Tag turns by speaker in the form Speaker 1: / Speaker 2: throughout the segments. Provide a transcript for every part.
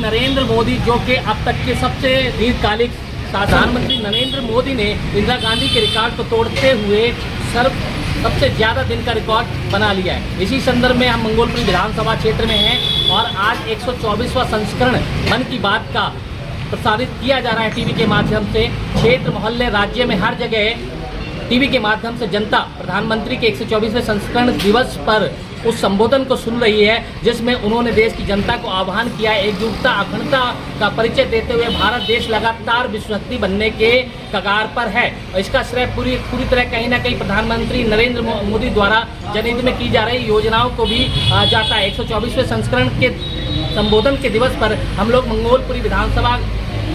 Speaker 1: नरेंद्र मोदी, जो कि अब तक के सबसे दीर्घकालिक प्रधानमंत्री नरेंद्र मोदी ने इंदिरा गांधी के रिकॉर्ड को तोड़ते हुए सबसे ज़्यादा दिन का रिकॉर्ड बना लिया है। इसी संदर्भ में हम मंगोलपुरी विधानसभा क्षेत्र में हैं और आज 124वां संस्करण मन की बात का प्रसारित किया जा रहा है टीवी के माध्यम से। क्षेत्र, मोहल्ले, राज्य में हर जगह टीवी के माध्यम से जनता प्रधानमंत्री के 124वें संस्करण दिवस पर उस संबोधन को सुन रही है, जिसमें उन्होंने देश की जनता को आह्वान किया है एकजुटता, अखंडता का परिचय देते हुए भारत देश लगातार विश्वशक्ति बनने के कगार पर है। और इसका श्रेय पूरी तरह कहीं ना कहीं प्रधानमंत्री नरेंद्र मोदी द्वारा जनहित में की जा रही योजनाओं को भी जाता है। 124वें संस्करण के संबोधन के दिवस पर हम लोग मंगोलपुरी विधानसभा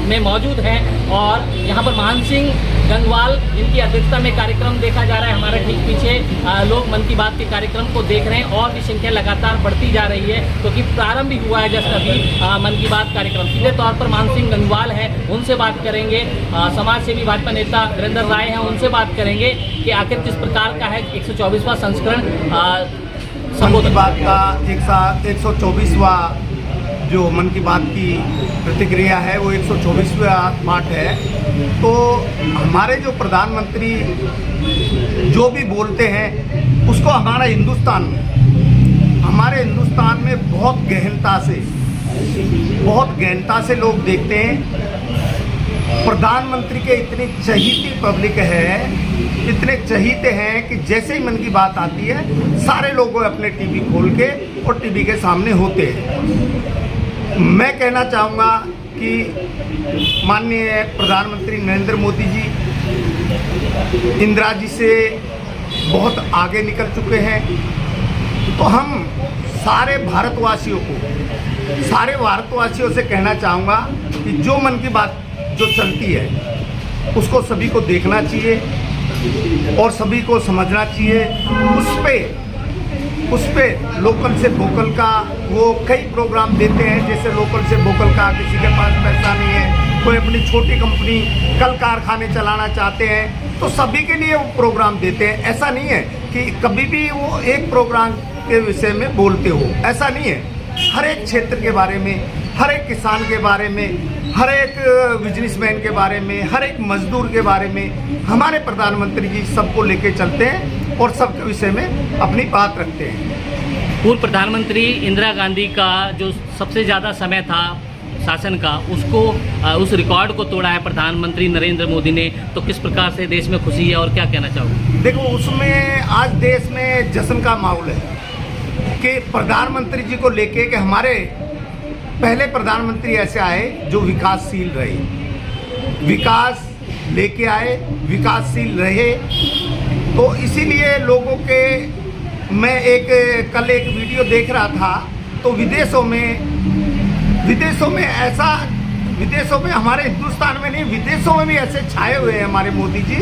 Speaker 1: में मौजूद हैं और यहाँ पर मान सिंह गंगवाल जिनकी अध्यक्षता में कार्यक्रम देखा जा रहा है, हमारे ठीक पीछे लोग मन की बात के कार्यक्रम को देख रहे हैं और भी संख्या लगातार बढ़ती जा रही है, क्योंकि प्रारंभ ही हुआ है जैसे अभी मन की बात कार्यक्रम। सीधे तौर पर मान सिंह गंगवाल है, उनसे बात करेंगे। समाज सेवी भाजपा नेता वीरेंद्र राय हैं, उनसे बात करेंगे कि आखिर किस प्रकार का है 124वां संस्करण
Speaker 2: संबोधन बात का 124वां जो मन की बात की प्रतिक्रिया है वो 124वां पार्ट है। तो हमारे जो प्रधानमंत्री जो भी बोलते हैं उसको हमारे हिंदुस्तान में बहुत गहनता से लोग देखते हैं। प्रधानमंत्री के इतनी चहीती पब्लिक है, इतने चहीते हैं कि जैसे ही मन की बात आती है सारे लोग अपने टीवी खोल के और टीवी के सामने होते हैं। मैं कहना चाहूँगा कि माननीय प्रधानमंत्री नरेंद्र मोदी जी इंदिरा जी से बहुत आगे निकल चुके हैं। तो हम सारे भारतवासियों से कहना चाहूँगा कि जो मन की बात जो चलती है उसको सभी को देखना चाहिए और सभी को समझना चाहिए। उस पे लोकल से वोकल का वो कई प्रोग्राम देते हैं, जैसे लोकल से वोकल का किसी के पास पैसा नहीं है, कोई अपनी छोटी कंपनी कल कारखाने चलाना चाहते हैं तो सभी के लिए वो प्रोग्राम देते हैं। ऐसा नहीं है कि कभी भी वो एक प्रोग्राम के विषय में बोलते हो, ऐसा नहीं है। हर एक क्षेत्र के बारे में, हर एक किसान के बारे में, हर एक बिजनेसमैन के बारे में, हर एक मजदूर के बारे में हमारे प्रधानमंत्री जी सबको लेके चलते हैं और सबके विषय में अपनी बात रखते हैं।
Speaker 1: पूर्व प्रधानमंत्री इंदिरा गांधी का जो सबसे ज़्यादा समय था शासन का, उस रिकॉर्ड को तोड़ा है प्रधानमंत्री नरेंद्र मोदी ने। तो किस प्रकार से देश में खुशी है और क्या कहना चाहोगे?
Speaker 2: देखो, उसमें आज देश में जश्न का माहौल है कि प्रधानमंत्री जी को लेके कि हमारे पहले प्रधानमंत्री ऐसे आए जो विकासशील रहे, विकास लेके आए, विकासशील रहे। तो इसीलिए लोगों के मैं कल एक वीडियो देख रहा था तो विदेशों में हमारे हिंदुस्तान में नहीं, विदेशों में भी ऐसे छाए हुए हैं हमारे मोदी जी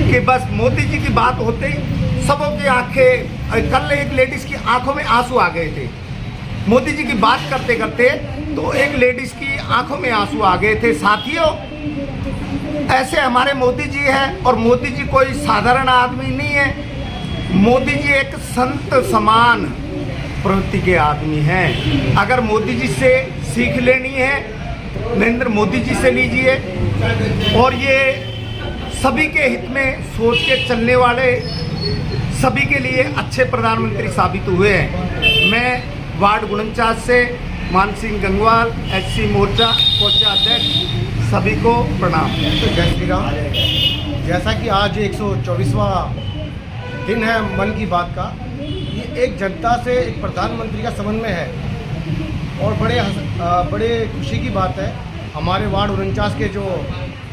Speaker 2: कि बस मोदी जी की बात होते ही सबों की आंखें, कल एक लेडीज की आंखों में आंसू आ गए थे मोदी जी की बात करते करते। तो एक लेडीज की आंखों में आंसू आ गए थे। साथियों, ऐसे हमारे मोदी जी हैं और मोदी जी कोई साधारण आदमी नहीं है। मोदी जी एक संत समान प्रवृत्ति के आदमी हैं। अगर मोदी जी से सीख लेनी है, नरेंद्र मोदी जी से लीजिए। और ये सभी के हित में सोच के चलने वाले, सभी के लिए अच्छे प्रधानमंत्री साबित हुए हैं। मैं वार्ड 49 से मान सिंह गंगवाल, एससी मोर्चा कोषाध्यक्ष, सभी को प्रणाम।
Speaker 3: तो जय श्री राम। जैसा कि आज 124वां दिन है मन की बात का, ये एक जनता से एक प्रधानमंत्री का समन्वय है और बड़े खुशी की बात है। हमारे वार्ड 49 के जो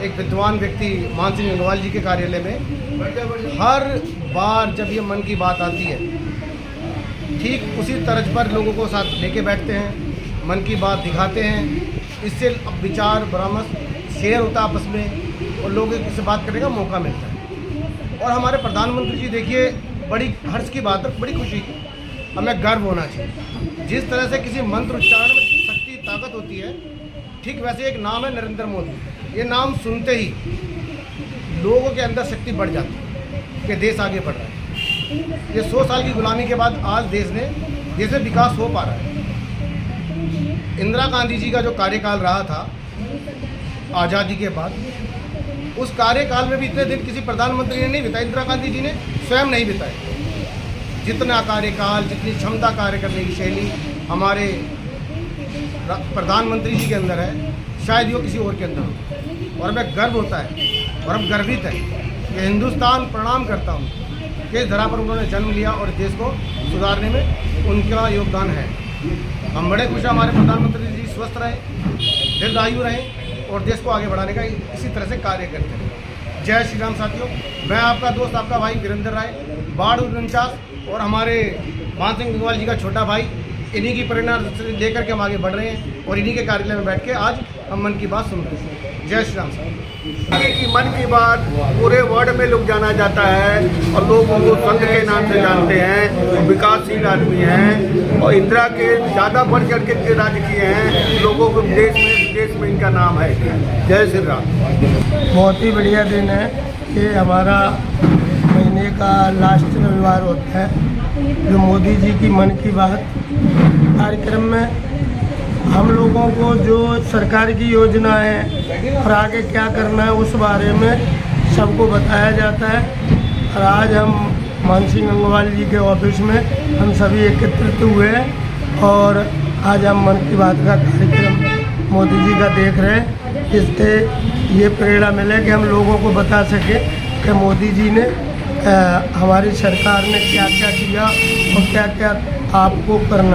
Speaker 3: एक विद्वान व्यक्ति मान सिंह गंगवाल जी के कार्यालय में हर बार जब ये मन की बात आती है ठीक उसी तर्ज पर लोगों को साथ लेके बैठते हैं, मन की बात दिखाते हैं। इससे अब विचार परामर्श शेयर होता है आपस में और लोगों से बात करने का मौका मिलता है। और हमारे प्रधानमंत्री जी देखिए, बड़ी हर्ष की बात है, बड़ी खुशी की, हमें गर्व होना चाहिए। जिस तरह से किसी मंत्र उच्चारण में शक्ति ताकत होती है, ठीक वैसे एक नाम है नरेंद्र मोदी। ये नाम सुनते ही लोगों के अंदर शक्ति बढ़ जाती है कि देश आगे बढ़ रहा है। ये 100 साल की गुलामी के बाद आज देश में विकास हो पा रहा है। इंदिरा गांधी जी का जो कार्यकाल रहा था आज़ादी के बाद, उस कार्यकाल में भी इतने दिन किसी प्रधानमंत्री ने नहीं बिताए, इंदिरा गांधी जी ने स्वयं नहीं बिताए। जितना कार्यकाल, जितनी क्षमता कार्य करने की शैली हमारे प्रधानमंत्री जी के अंदर है, शायद वो किसी और के अंदर हो। और हमें गर्व होता है और हम गर्वित हैं कि हिंदुस्तान प्रणाम करता हूँ कि इस धरा पर उन्होंने जन्म लिया और देश को सुधारने में उनका योगदान है। हम बड़े खुश हैं हमारे प्रधानमंत्री जी स्वस्थ रहे, दीर्घायु रहे और देश को आगे बढ़ाने का इसी तरह से कार्य करते रहे। जय श्री राम साथियों, मैं आपका दोस्त, आपका भाई वीरेंद्र राय, बाढ़ 49 और हमारे मान सिंह गंगवाल जी का छोटा भाई, इन्हीं की प्रेरणा लेकर के हम आगे बढ़ रहे हैं और इन्हीं के कार्यालय में बैठ के आज हम मन की बात सुन रहे हैं। जय श्री राम साहब।
Speaker 2: कि मन की बात पूरे वर्ल्ड में लोग जाना जाता है और लोग उनको संघ के नाम से जानते हैं और विकासशील आदमी हैं और इंदिरा के ज़्यादा बढ़ चढ़ के राज्य किए हैं। लोगों को देश में विदेश में इनका नाम है। जय श्री राम।
Speaker 4: बहुत ही बढ़िया दिन है। ये हमारा महीने का लास्ट रविवार होता है जो मोदी जी की मन की बात कार्यक्रम में हम लोगों को जो सरकार की योजना है और आगे क्या करना है उस बारे में सबको बताया जाता है। और आज हम मान सिंह गंगवाल जी के ऑफिस में हम सभी एकत्रित हुए हैं और आज हम मन की बात का कार्यक्रम मोदी जी का देख रहे हैं। इससे ये प्रेरणा मिले कि हम लोगों को बता सकें कि मोदी जी ने हमारी सरकार ने क्या क्या किया और क्या क्या आपको करना